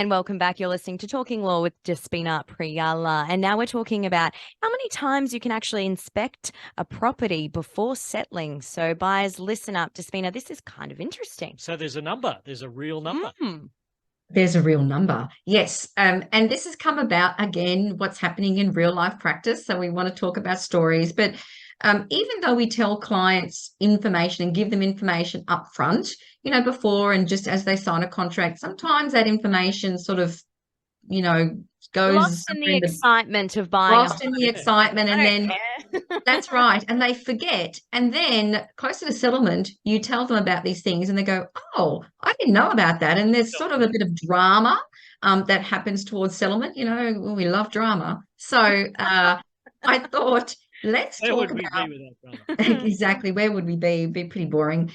And welcome back. You're listening to Talking Law with Despina Priala. And now we're talking about how many times you can actually inspect a property before settling. So buyers, listen up. Despina, this is kind of interesting. So there's a number. There's a real number. There's a real number. Yes. And this has come about, again, what's happening in real life practice. So we want to talk about stories. But even though we tell clients information and give them information up front, before and just as they sign a contract, sometimes that information sort of, goes Lost in the excitement of buying. Lost in the excitement. And then that's right. And they forget. And then closer to settlement, you tell them about these things and they go, oh, I didn't know about that. And there's sort of a bit of drama that happens towards settlement. We love drama. So I thought, let's talk about exactly where would we be? It'd be pretty boring.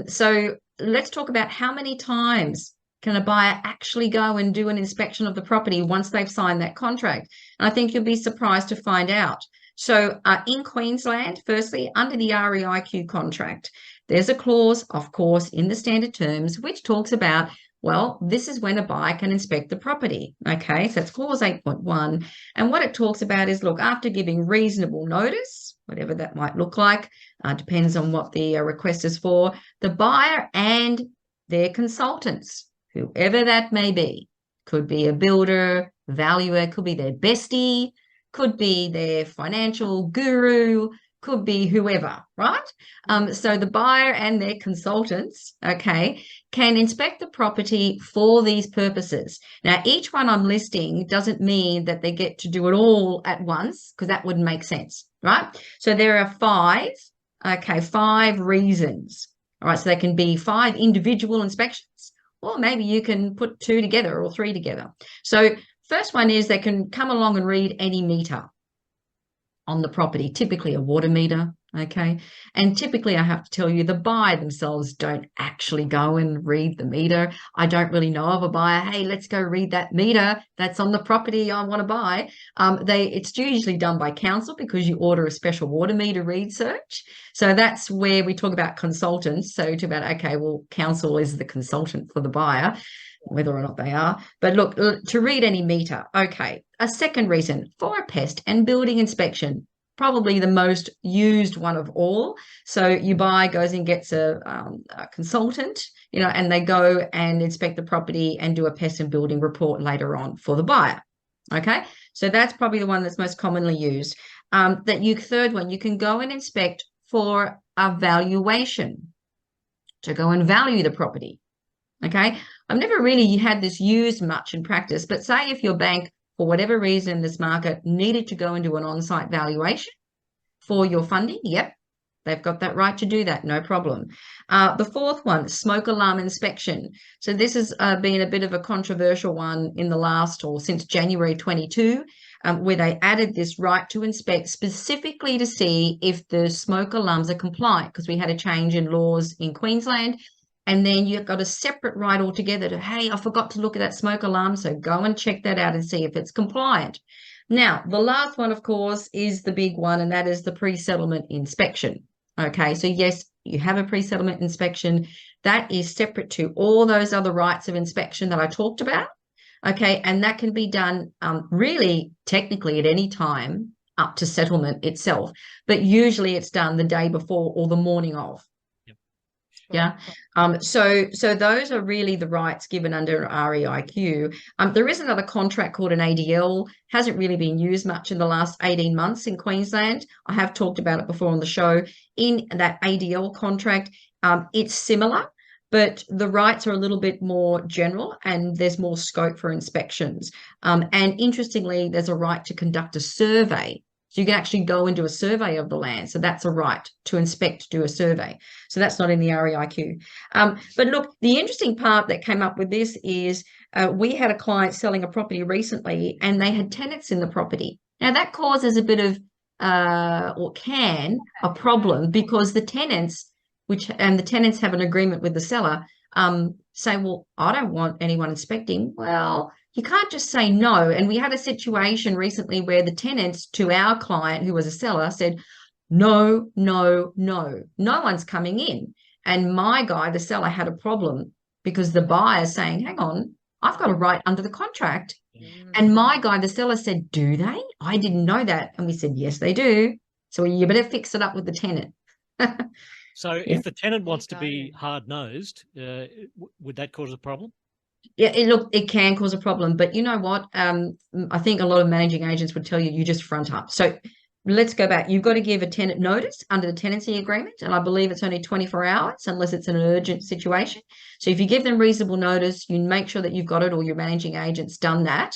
So let's talk about how many times can a buyer actually go and do an inspection of the property once they've signed that contract? And I think you'll be surprised to find out. So in Queensland, firstly, under the REIQ contract, there's a clause, of course, in the standard terms, which talks about, well, this is when a buyer can inspect the property. Okay, so that's clause 8.1. And what it talks about is, look, after giving reasonable notice, whatever that might look like, depends on what the request is for, the buyer and their consultants, whoever that may be, could be a builder, valuer, could be their bestie, could be their financial guru, could be whoever, right? So the buyer and their consultants, okay, can inspect the property for these purposes. Now, each one I'm listing doesn't mean that they get to do it all at once, because that wouldn't make sense, right? So there are five reasons. All right, so they can be 5 individual inspections, or maybe you can put 2 together or 3 together. So first one is they can come along and read any meter on the property, typically a water meter, okay? And typically, I have to tell you, the buyer themselves don't actually go and read the meter. I don't really know of a buyer, hey, let's go read that meter that's on the property I want to buy. It's usually done by council, because you order a special water meter read search. So that's where we talk about consultants. So to about, okay, well, council is the consultant for the buyer, whether or not they are. But look, to read any meter, okay. A second reason, for a pest and building inspection, probably the most used one of all. So your buyer goes and gets a consultant, and they go and inspect the property and do a pest and building report later on for the buyer. Okay, so that's probably the one that's most commonly used. Third one, you can go and inspect for a valuation, to go and value the property. Okay, I've never really had this used much in practice, but say if your bank, for whatever reason in this market, needed to go and do an on-site valuation for your funding, yep, they've got that right to do that, no problem. The fourth one, smoke alarm inspection. So this has been a bit of a controversial one in the last, or since January 22, where they added this right to inspect specifically to see if the smoke alarms are compliant, because we had a change in laws in Queensland. And then you've got a separate right altogether to, hey, I forgot to look at that smoke alarm, so go and check that out and see if it's compliant. Now, the last one, of course, is the big one, and that is the pre-settlement inspection. Okay, so yes, you have a pre-settlement inspection. That is separate to all those other rights of inspection that I talked about. Okay, and that can be done really technically at any time up to settlement itself, but usually it's done the day before or the morning of. Yeah. So those are really the rights given under REIQ. There is another contract called an ADL, hasn't really been used much in the last 18 months in Queensland. I have talked about it before on the show. In that ADL contract, it's similar, but the rights are a little bit more general and there's more scope for inspections. And interestingly, there's a right to conduct a survey. So you can actually go and do a survey of the land. So that's a right to inspect, do a survey. So that's not in the REIQ. But look, the interesting part that came up with this is we had a client selling a property recently and they had tenants in the property. Now that causes a bit of, a problem, because the tenants, the tenants have an agreement with the seller, say, well, I don't want anyone inspecting. Well, you can't just say no. And we had a situation recently where the tenants to our client, who was a seller, said, no, no, no, no one's coming in. And my guy, the seller, had a problem because the buyer saying, hang on, I've got a right under the contract. Mm. And my guy, the seller, said, do they? I didn't know that. And we said, yes, they do. So you better fix it up with the tenant. So if the tenant wants to be hard-nosed, would that cause a problem? Yeah, it can cause a problem, but you know what? I think a lot of managing agents would tell you, you just front up. So let's go back. You've got to give a tenant notice under the tenancy agreement, and I believe it's only 24 hours unless it's an urgent situation. So if you give them reasonable notice, you make sure that you've got it, or your managing agent's done that.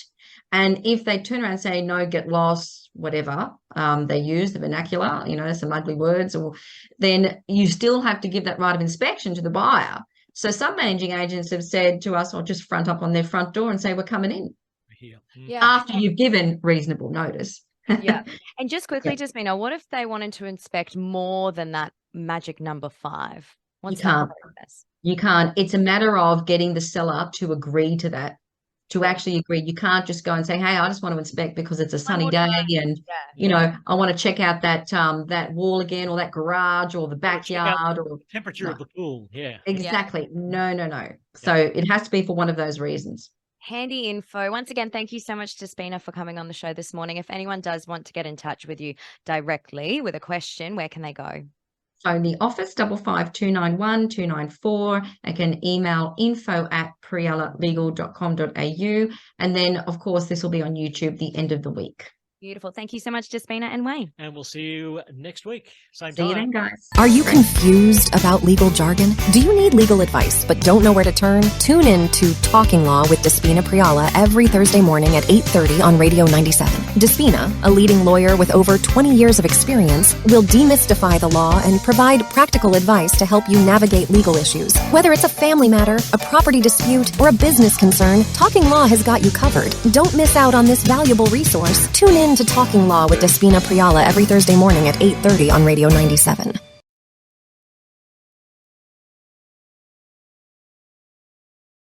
And if they turn around and say, no, get lost, whatever they use, the vernacular, some ugly words, or then you still have to give that right of inspection to the buyer. So some managing agents have said to us, I'll just front up on their front door and say, we're coming in. Yeah. After you've given reasonable notice. Yeah. And just quickly, Despina, what if they wanted to inspect more than that magic number 5? You can't. You can't. It's a matter of getting the seller to agree to that, to actually agree. You can't just go and say, hey, I just want to inspect because it's a sunny day and, I want to check out that wall again, or that garage, or the backyard, or the temperature of the pool. Yeah. Exactly. No. So it has to be for one of those reasons. Handy info. Once again, thank you so much, Despina, for coming on the show this morning. If anyone does want to get in touch with you directly with a question, where can they go? Phone the office, 55291 294. They can email info@prialalegal.com.au. And then, of course, this will be on YouTube the end of the week. Beautiful. Thank you so much, Despina and Wayne. And we'll see you next week. Same time. See you then, guys. Are you confused about legal jargon? Do you need legal advice but don't know where to turn? Tune in to Talking Law with Despina Priala every Thursday morning at 8:30 on Radio 97. Despina, a leading lawyer with over 20 years of experience, will demystify the law and provide practical advice to help you navigate legal issues. Whether it's a family matter, a property dispute, or a business concern, Talking Law has got you covered. Don't miss out on this valuable resource. Tune in to Talking Law with Despina Priala every Thursday morning at 8:30 on Radio 97.